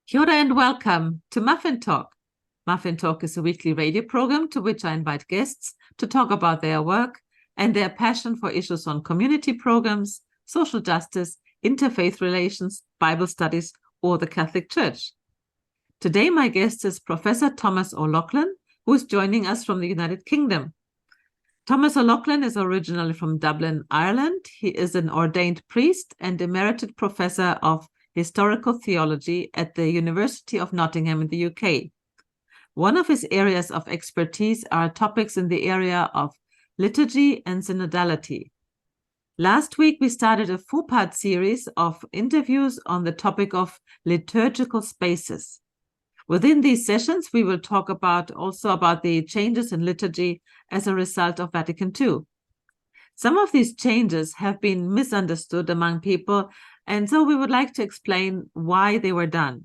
Kia ora and welcome to Muffin Talk. Muffin Talk is a weekly radio program to which I invite guests to talk about their work and their passion for issues on community programs, social justice, interfaith relations, Bible studies, or the Catholic Church. Today, my guest is Professor Thomas O'Loughlin, who is joining us from the United Kingdom. Thomas O'Loughlin is originally from Dublin, Ireland. He is an ordained priest and emeritus professor of historical theology at the University of Nottingham in the UK. One of his areas of expertise are topics in the area of liturgy and synodality. Last week, we started a four-part series of interviews on the topic of liturgical spaces. Within these sessions, we will talk also about the changes in liturgy as a result of Vatican II. Some of these changes have been misunderstood among people, and so we would like to explain why they were done.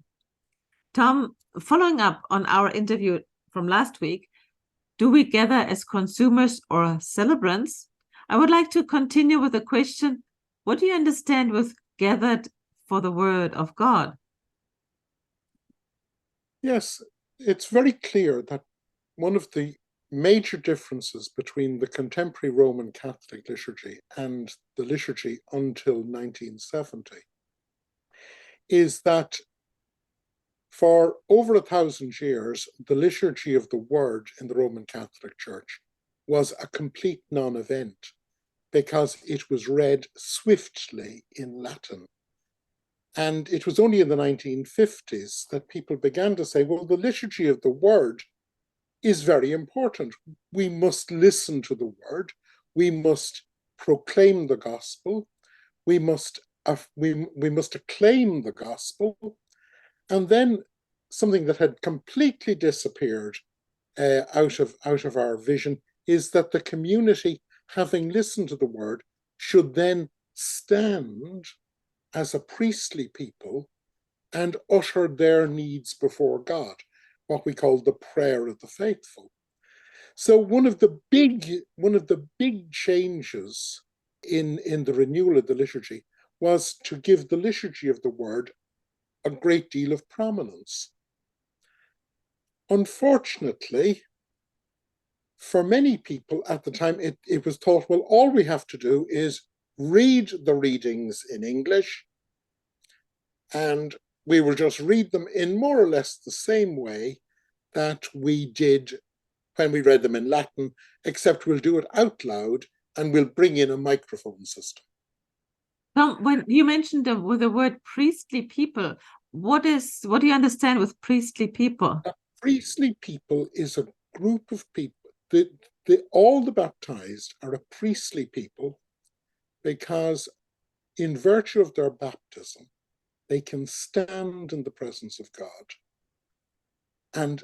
Tom, following up on our interview from last week, do we gather as consumers or celebrants? I would like to continue with the question, what do you understand with gathered for the word of God? Yes, it's very clear that one of the major differences between the contemporary Roman Catholic liturgy and the liturgy until 1970 is that for over 1,000 years, the liturgy of the word in the Roman Catholic Church was a complete non-event because it was read swiftly in Latin. And it was only in the 1950s that people began to say, well, the liturgy of the word is very important. We must listen to the word. We must proclaim the gospel. We must acclaim the gospel. And then something that had completely disappeared out of our vision is that the community, having listened to the word, should then stand as a priestly people and utter their needs before God, what we call the prayer of the faithful. So one of the big changes in the renewal of the liturgy was to give the liturgy of the word a great deal of prominence. Unfortunately, for many people at the time, it was thought, well, all we have to do is read the readings in English, and we will just read them in more or less the same way that we did when we read them in Latin, except we'll do it out loud and we'll bring in a microphone system. Tom, when you mentioned the word priestly people, what do you understand with priestly people? Priestly people is a group of people. All the baptized are a priestly people because in virtue of their baptism, they can stand in the presence of God. And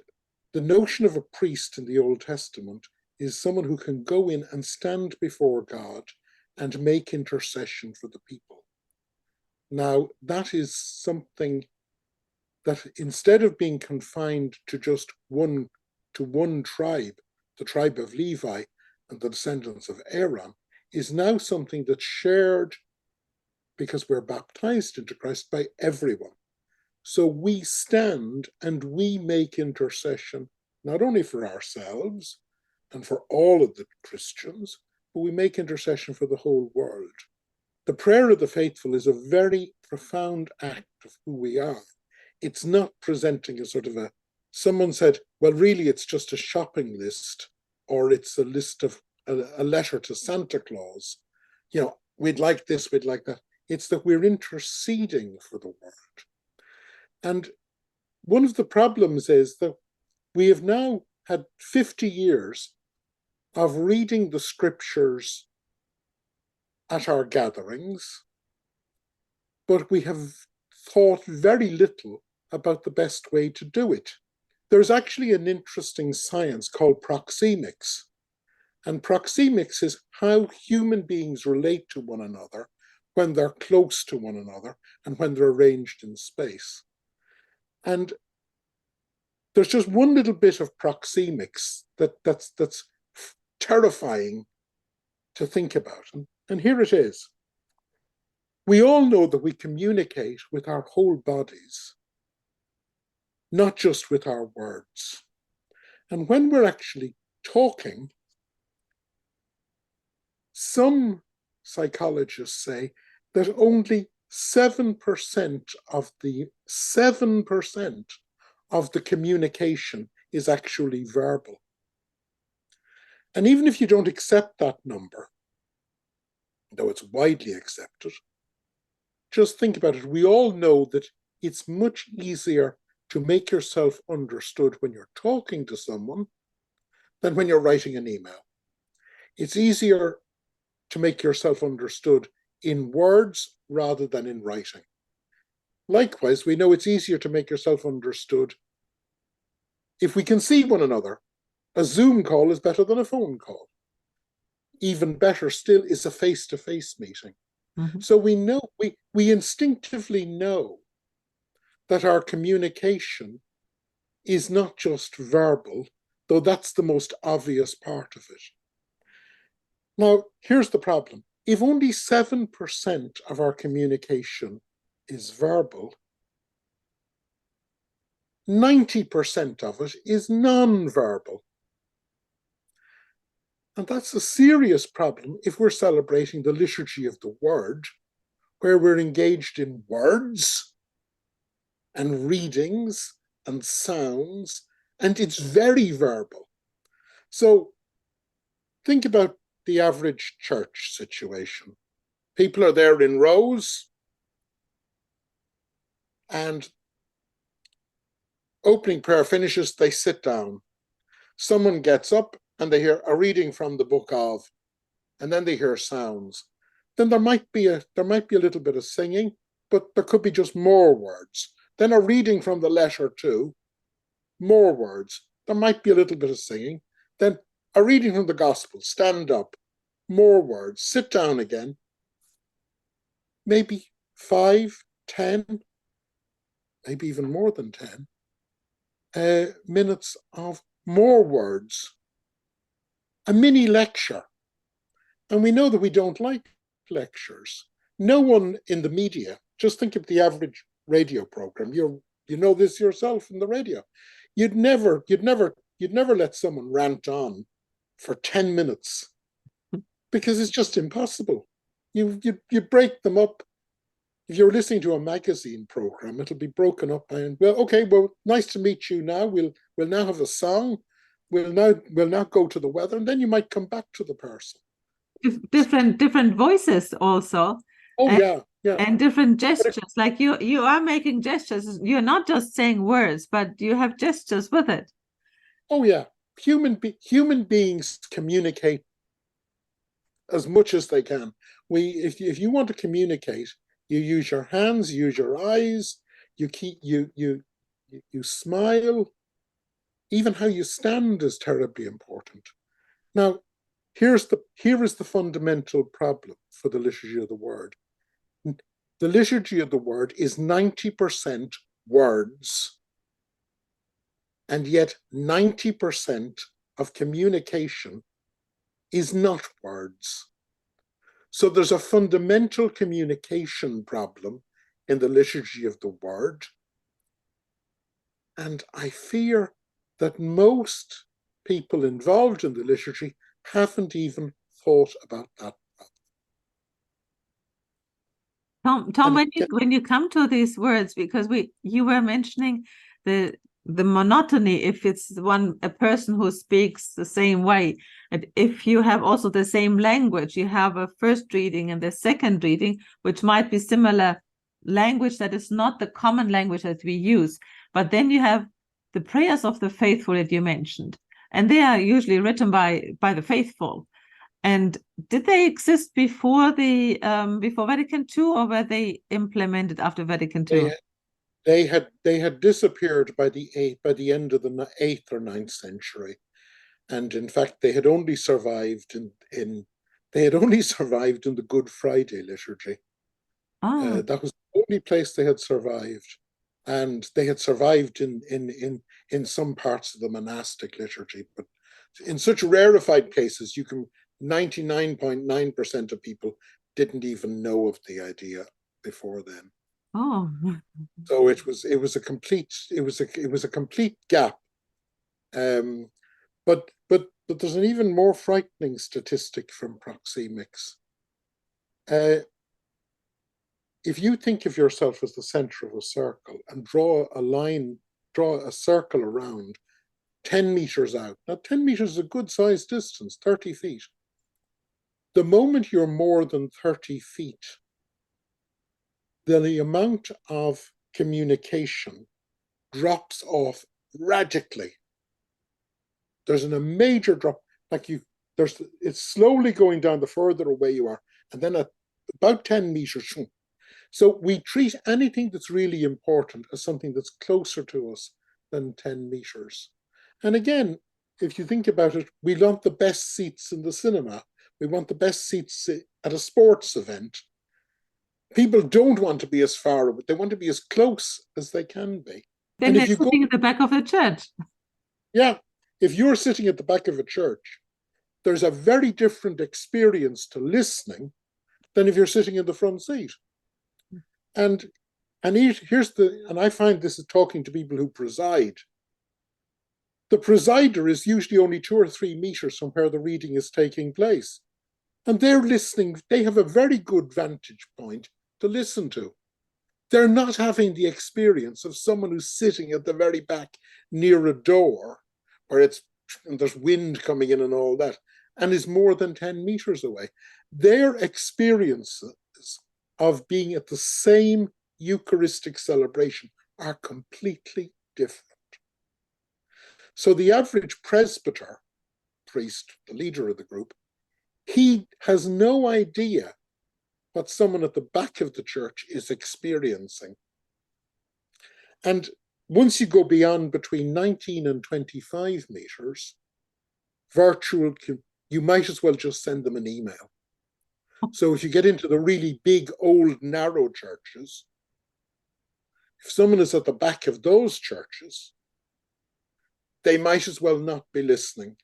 the notion of a priest in the Old Testament is someone who can go in and stand before God and make intercession for the people. Now, that is something that instead of being confined to just one tribe, the tribe of Levi and the descendants of Aaron, is now something that's shared because we're baptized into Christ by everyone. So we stand and we make intercession, not only for ourselves and for all of the Christians, but we make intercession for the whole world. The prayer of the faithful is a very profound act of who we are. It's not presenting a sort of someone said, well, really, it's just a shopping list, or it's a list of a letter to Santa Claus. You know, we'd like this, we'd like that. It's that we're interceding for the world. And one of the problems is that we have now had 50 years of reading the scriptures at our gatherings, but we have thought very little about the best way to do it. There's actually an interesting science called proxemics. And proxemics is how human beings relate to one another when they're close to one another and when they're arranged in space. And there's just one little bit of proxemics that's terrifying to think about. And here it is. We all know that we communicate with our whole bodies. not just with our words. And when we're actually talking, some psychologists say that only 7% of the 7% of the communication is actually verbal. And even if you don't accept that number, though it's widely accepted, just think about it. We all know that it's much easier to make yourself understood when you're talking to someone than when you're writing an email. It's easier to make yourself understood in words rather than in writing. Likewise, we know it's easier to make yourself understood if we can see one another. A Zoom call is better than a phone call. Even better still is a face-to-face meeting. Mm-hmm. So we know, we instinctively know that our communication is not just verbal, though that's the most obvious part of it. Now, here's the problem. If only 7% of our communication is verbal, 90% of it is non-verbal. And that's a serious problem if we're celebrating the liturgy of the word, where we're engaged in words and readings and sounds, and it's very verbal. So think about the average church situation. People are there in rows, and opening prayer finishes, they sit down. Someone gets up and they hear a reading from the book of, and then they hear sounds. Then there might be a little bit of singing, but there could be just more words. Then a reading from the letter to, more words. There might be a little bit of singing. Then a reading from the gospel, stand up, more words, sit down again. Maybe 5, 10, maybe even more than 10 minutes of more words. A mini lecture. And we know that we don't like lectures. No one in the media, just think of the average radio program. You know this yourself in the radio. You'd never let someone rant on for 10 minutes because it's just impossible. You break them up. If you're listening to a magazine program, it'll be broken up by, well, nice to meet you now. We'll now have a song. We'll now go to the weather, and then you might come back to the person. Different voices also. Oh, yeah. And different gestures. Like you are making gestures. You're not just saying words, but you have gestures with it. Oh, yeah. Human beings communicate as much as they can. If you want to communicate, you use your hands, you use your eyes, you smile. Even how you stand is terribly important. Now, here is the fundamental problem for the liturgy of the word. The liturgy of the word is 90% words, and yet 90% of communication is not words. So there's a fundamental communication problem in the liturgy of the word, and I fear that most people involved in the liturgy haven't even thought about that. Tom, when you come to these words, because you were mentioning the monotony, if it's a person who speaks the same way, and if you have also the same language, you have a first reading and the second reading, which might be similar language that is not the common language that we use, but then you have the prayers of the faithful that you mentioned, and they are usually written by the faithful. And did they exist before Vatican II, or were they implemented after Vatican II? They had disappeared by the end of the 8th or 9th century, and in fact they had only survived in the Good Friday liturgy. Oh. That was the only place they had survived, and they had survived in some parts of the monastic liturgy, but in such rarefied cases, 99.9% of people didn't even know of the idea before then. Oh. So it was a complete gap. But there's an even more frightening statistic from proxemics. If you think of yourself as the center of a circle and draw a circle around 10 meters out. Now, 10 meters is a good sized distance, 30 feet. The moment you're more than 30 feet, the amount of communication drops off radically. There's a major drop, it's slowly going down the further away you are, and then at about 10 meters. So we treat anything that's really important as something that's closer to us than 10 meters. And again, if you think about it, we want the best seats in the cinema. We want the best seats at a sports event. People don't want to be as far away. They want to be as close as they can be. Then they're sitting at the back of a church. Yeah. If you're sitting at the back of a church, there's a very different experience to listening than if you're sitting in the front seat. And I find this is talking to people who preside. The presider is usually only 2 or 3 meters from where the reading is taking place. And they're listening, they have a very good vantage point to listen to. They're not having the experience of someone who's sitting at the very back near a door where there's wind coming in and all that, and is more than 10 meters away. Their experiences of being at the same Eucharistic celebration are completely different. So the average presbyter, priest, the leader of the group, he has no idea what someone at the back of the church is experiencing. And once you go beyond between 19 and 25 meters, you might as well just send them an email. So if you get into the really big, old, narrow churches, if someone is at the back of those churches, they might as well not be listening,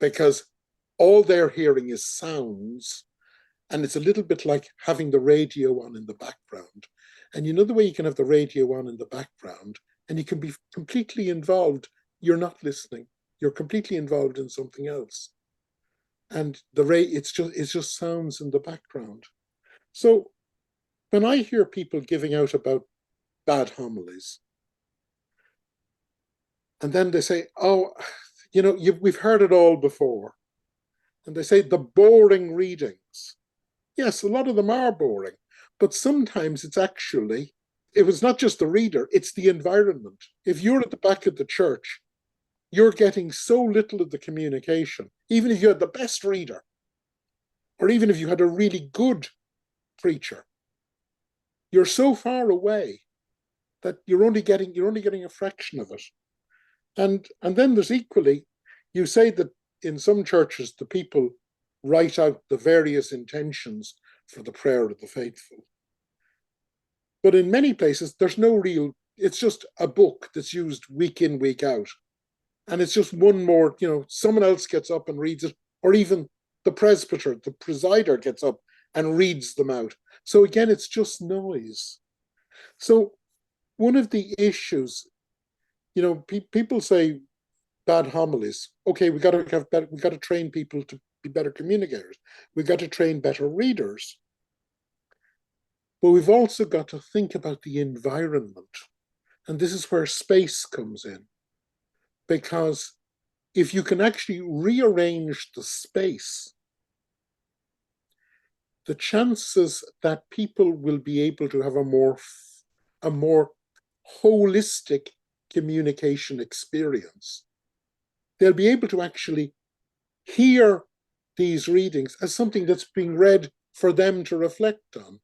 because all they're hearing is sounds. And it's a little bit like having the radio on in the background. And you know the way you can have the radio on in the background and you can be completely involved. You're not listening. You're completely involved in something else. And it's just sounds in the background. So when I hear people giving out about bad homilies, and then they say, oh, we've heard it all before. And they say the boring readings. Yes, a lot of them are boring, but sometimes it was not just the reader, it's the environment. If you're at the back of the church, you're getting so little of the communication, even if you had the best reader, or even if you had a really good preacher, you're so far away that you're only getting a fraction of it. And then there's equally, you say that in some churches, the people write out the various intentions for the prayer of the faithful. But in many places, there's no it's just a book that's used week in, week out. And it's just one more, someone else gets up and reads it, or even the presbyter, the presider gets up and reads them out. So again, it's just noise. So one of the issues, people say bad homilies. Okay, we got to train people to be better communicators. We've got to train better readers. But we've also got to think about the environment. And this is where space comes in. Because if you can actually rearrange the space, the chances that people will be able to have a more holistic communication experience, they'll be able to actually hear these readings as something that's being read for them to reflect on.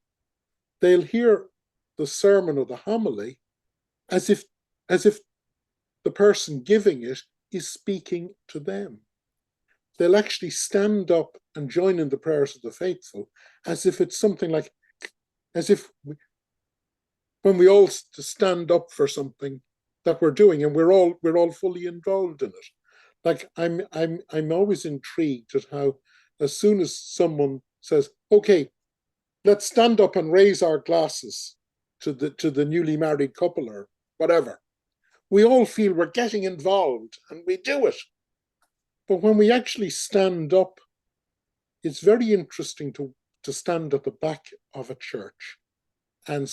They'll hear the sermon or the homily as if the person giving it is speaking to them. They'll actually stand up and join in the prayers of the faithful as if it's something like, when we all stand up for something that we're doing and we're all fully involved in it. Like I'm always intrigued at how, as soon as someone says, okay, let's stand up and raise our glasses to the newly married couple or whatever. We all feel we're getting involved and we do it. But when we actually stand up, it's very interesting to stand at the back of a church and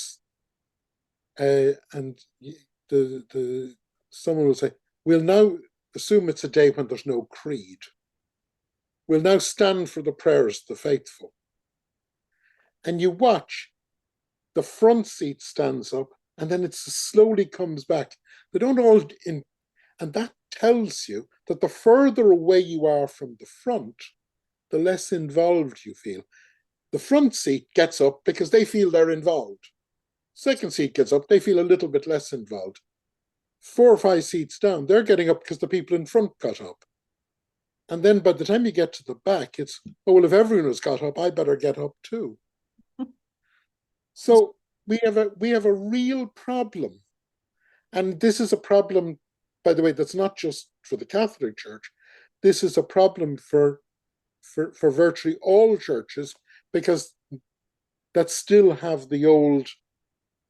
someone will say, we'll now assume it's a day when there's no creed. We'll now stand for the prayers of the faithful. And you watch, the front seat stands up and then it slowly comes back. They don't all in, and that tells you that the further away you are from the front, the less involved you feel. The front seat gets up because they feel they're involved. Second seat gets up, they feel a little bit less involved. 4 or 5 seats down, they're getting up because the people in front got up. And then by the time you get to the back, it's, oh, well, if everyone has got up, I better get up too. So we have a real problem. And this is a problem, by the way, that's not just for the Catholic Church. This is a problem for virtually all churches, because that still have the old,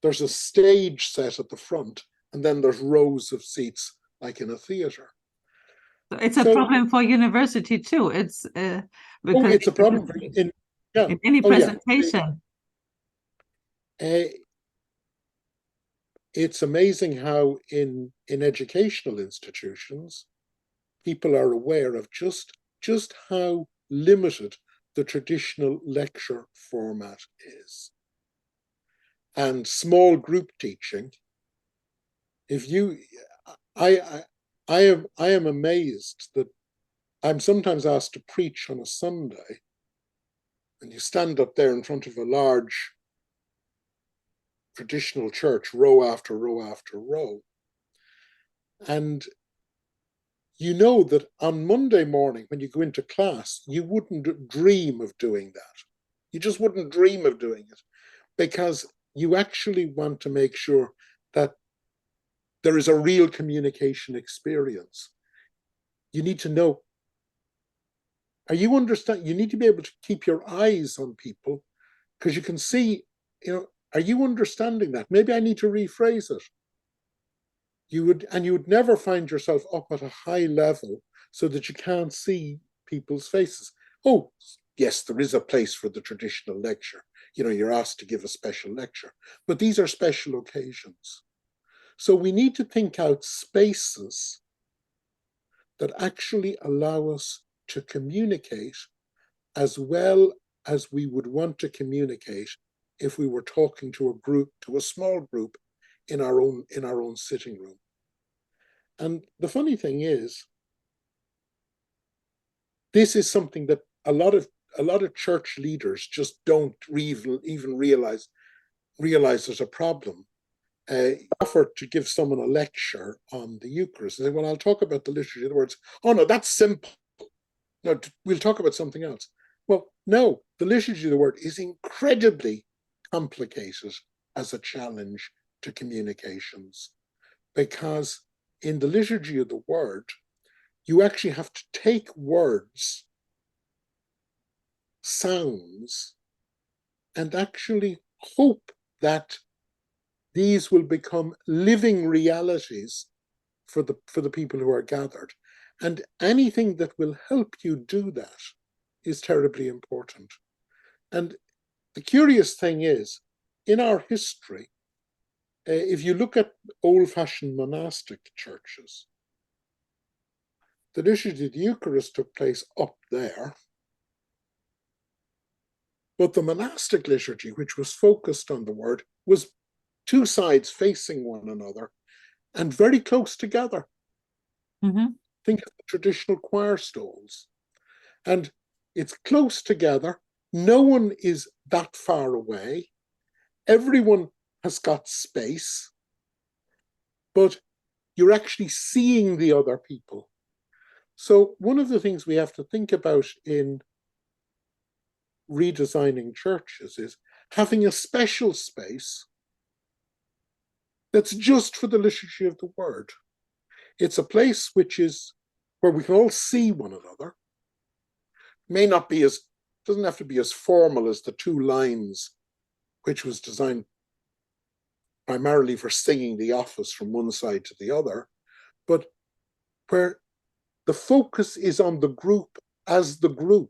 there's a stage set at the front, and then there's rows of seats like in a theater. It's a problem for university too. It's because it's a problem in any presentation. It's amazing how in educational institutions, people are aware of just how limited the traditional lecture format is. And small group teaching, I am amazed that I'm sometimes asked to preach on a Sunday, and you stand up there in front of a large traditional church, row after row after row. And you know that on Monday morning, when you go into class, you wouldn't dream of doing that. You just wouldn't dream of doing it, because you actually want to make sure that there is a real communication experience. You need to know, are you understand? You need to be able to keep your eyes on people, because you can see, are you understanding that? Maybe I need to rephrase it. You would never find yourself up at a high level so that you can't see people's faces. Oh, yes, there is a place for the traditional lecture. You're asked to give a special lecture, but these are special occasions. So we need to think out spaces that actually allow us to communicate as well as we would want to communicate if we were talking to a small group in our own sitting room. And the funny thing is, this is something that a lot of church leaders just don't even realize there's a problem. Offer to give someone a lecture on the Eucharist and say, well, I'll talk about the liturgy of the words. Oh no, that's simple. No, we'll talk about something else. Well, no, the liturgy of the word is incredibly complicated as a challenge to communications, because in the liturgy of the word, you actually have to take words, sounds, and actually hope that these will become living realities for the people who are gathered. And anything that will help you do that is terribly important. And the curious thing is, in our history, if you look at old-fashioned monastic churches, the liturgy of the Eucharist took place up there, but the monastic liturgy, which was focused on the word, was 2 sides facing one another and very close together. Mm-hmm. Think of the traditional choir stalls. And it's close together. No one is that far away. Everyone has got space, but you're actually seeing the other people. So one of the things we have to think about in redesigning churches is having a special space that's just for the liturgy of the word. It's a place where we can all see one another. Doesn't have to be as formal as the 2 lines, which was designed primarily for singing the office from one side to the other, but where the focus is on the group as the group,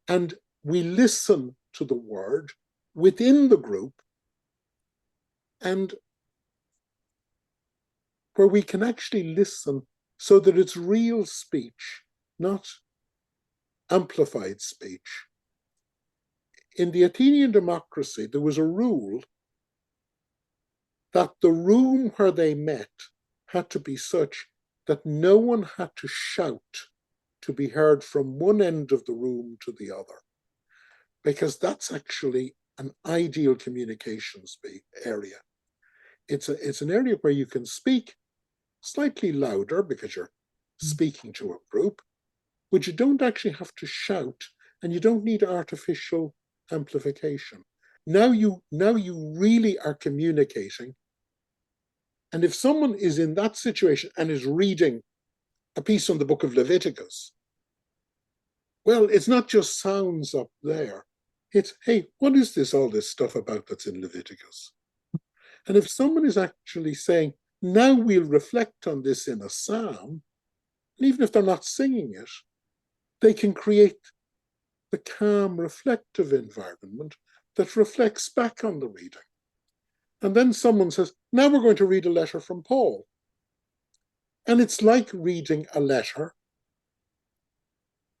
and we listen to the word within the group, and where we can actually listen so that it's real speech, not amplified speech. In the Athenian democracy, there was a rule that the room where they met had to be such that no one had to shout to be heard from one end of the room to the other, because that's actually an ideal communications area. It's an area where you can speak slightly louder because you're speaking to a group, but you don't actually have to shout, and you don't need artificial amplification. Now you really are communicating. And if someone is in that situation and is reading a piece on the book of Leviticus, well, it's not just sounds up there. It's, hey, what is this, all this stuff about that's in Leviticus? And if someone is actually saying, now we'll reflect on this in a psalm, and even if they're not singing it, they can create the calm, reflective environment that reflects back on the reading. And then someone says, now we're going to read a letter from Paul. And it's like reading a letter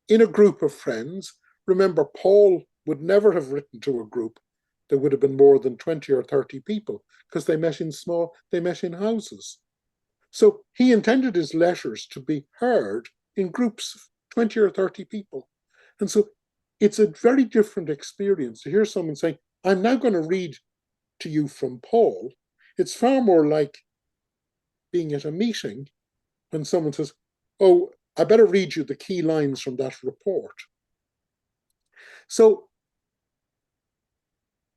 in a group of friends. Remember, Paul would never have written to a group that would have been more than 20 or 30 people, because they met in houses. So he intended his letters to be heard in groups of 20 or 30 people. And so it's a very different experience to hear someone saying, I'm now going to read to you from Paul. It's far more like being at a meeting when someone says, oh, I better read you the key lines from that report. So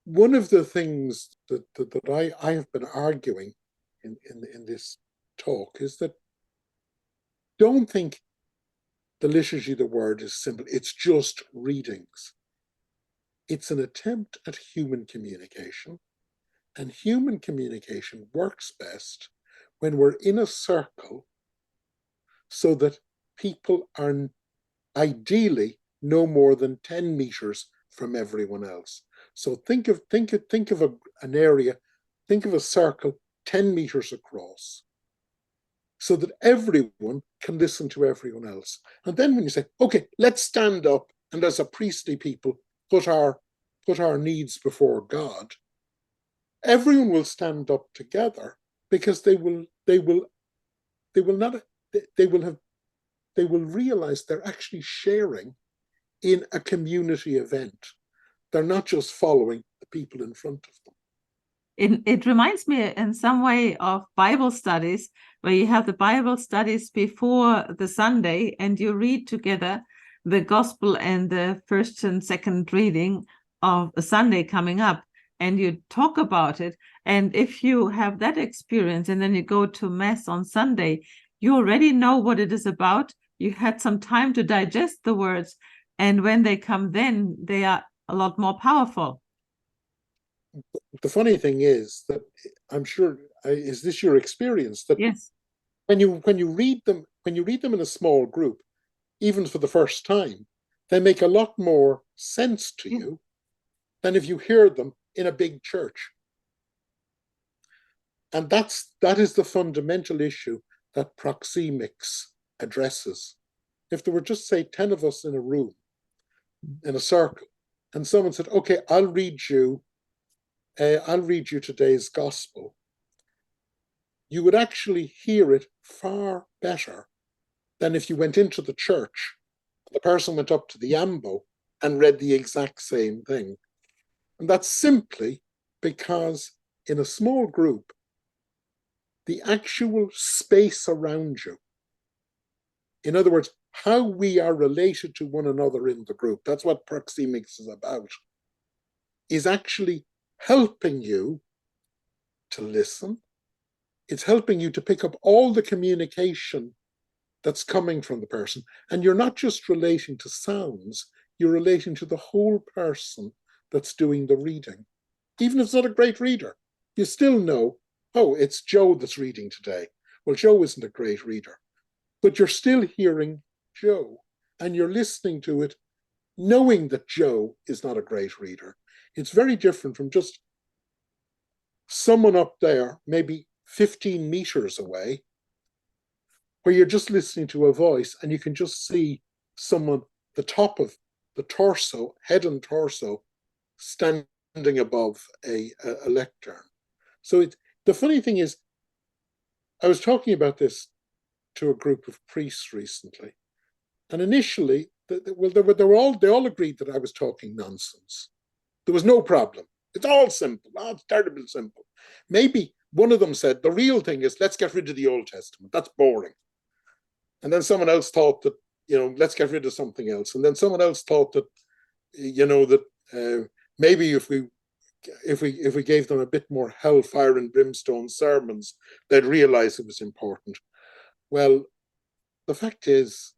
one of the things that I have been arguing in this talk is that don't think the liturgy of the word is simple. It's just readings. It's an attempt at human communication, and human communication works best when we're in a circle so that people are ideally no more than 10 meters from everyone else. So think of an area, think of a circle 10 meters across, so that everyone can listen to everyone else. And then when you say, okay, let's stand up and as a priestly people put our needs before God, everyone will stand up together, because they will realize they're actually sharing in a community event. They're not just following the people in front of them. It reminds me in some way of Bible studies, where you have the Bible studies before the Sunday and you read together the gospel and the first and second reading of a Sunday coming up, and you talk about it. And if you have that experience and then you go to Mass on Sunday, you already know what it is about. You had some time to digest the words. And when they come, then they are a lot more powerful. The funny thing is that, I'm sure, is this your experience, that yes, when you read them in a small group, even for the first time, they make a lot more sense to you than if you hear them in a big church. And that is the fundamental issue that proxemics addresses. If there were just, say, 10 of us in a room, in a circle, and someone said, okay, I'll read you today's gospel, you would actually hear it far better than if you went into the church, the person went up to the ambo and read the exact same thing. And that's simply because in a small group, the actual space around you, in other words, how we are related to one another in the group, that's what proxemics is about, is actually helping you to listen. It's helping you to pick up all the communication that's coming from the person. And you're not just relating to sounds, you're relating to the whole person that's doing the reading. Even if it's not a great reader, you still know, oh, it's Joe that's reading today. Well, Joe isn't a great reader, but you're still hearing Joe, and you're listening to it knowing that Joe is not a great reader. It's very different from just someone up there, maybe 15 meters away, where you're just listening to a voice and you can just see someone, the top of the torso, head and torso, standing above a lectern. So the funny thing is, I was talking about this to a group of priests recently, and initially, they all agreed that I was talking nonsense. There was no problem. It's all simple. Oh, it's terribly simple. Maybe one of them said, the real thing is, let's get rid of the Old Testament. That's boring. And then someone else thought that, let's get rid of something else. And then someone else thought that, maybe if we gave them a bit more hellfire and brimstone sermons, they'd realize it was important. Well, the fact is,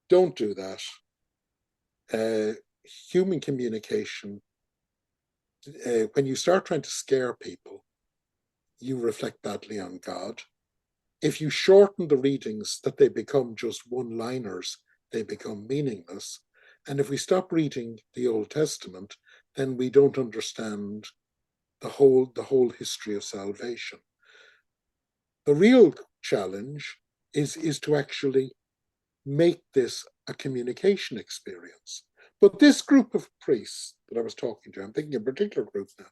don't do that. Human communication, when you start trying to scare people, you reflect badly on God. If you shorten the readings that they become just one-liners, they become meaningless. And if we stop reading the Old Testament, then we don't understand the whole history of salvation. The real challenge is to actually make this a communication experience. But this group of priests that I was talking to, I'm thinking of a particular group now,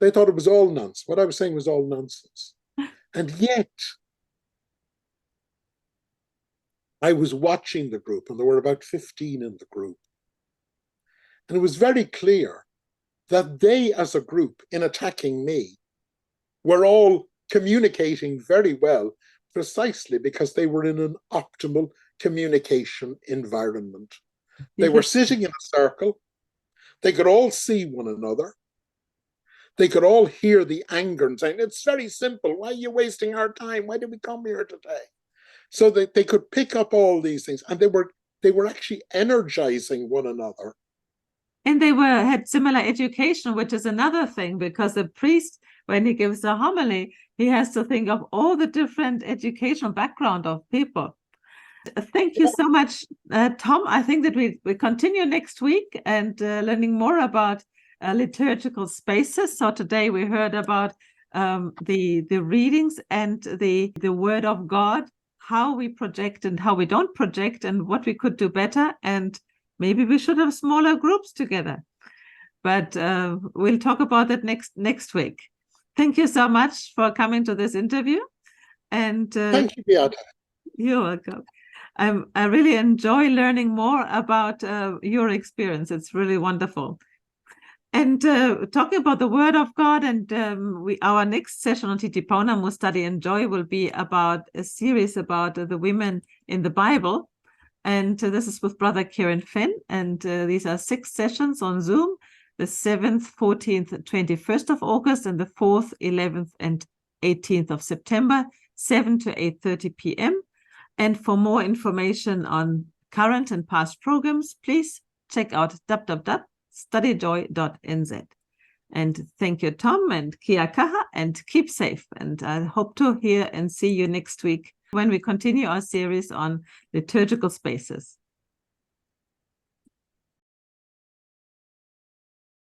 they thought it was all nonsense. What I was saying was all nonsense. And yet, I was watching the group, and there were about 15 in the group. And it was very clear that they, as a group, in attacking me, were all communicating very well, precisely because they were in an optimal communication environment. They were sitting in a circle. They could all see one another. They could all hear the anger and saying, it's very simple. Why are you wasting our time? Why did we come here today? So that they could pick up all these things, and they were actually energizing one another. And they had similar education, which is another thing, because the priest, when he gives a homily, he has to think of all the different educational background of people. Thank you so much, Tom. I think that we continue next week and learning more about liturgical spaces. So today we heard about the readings and the Word of God, how we project and how we don't project, and what we could do better. And maybe we should have smaller groups together. But we'll talk about that next week. Thank you so much for coming to this interview. And thank you, Beata. You're welcome. I really enjoy learning more about your experience. It's really wonderful. And talking about the Word of God, and our next session on Titipounamu Study and Joy will be about a series about the women in the Bible. And this is with Brother Kieran Finn. And these are 6 sessions on Zoom, the 7th, 14th, 21st of August, and the 4th, 11th, and 18th of September, 7 to 8:30 p.m. And for more information on current and past programs, please check out www.studyjoy.nz. And thank you, Tom, and kia kaha, and keep safe. And I hope to hear and see you next week when we continue our series on liturgical spaces.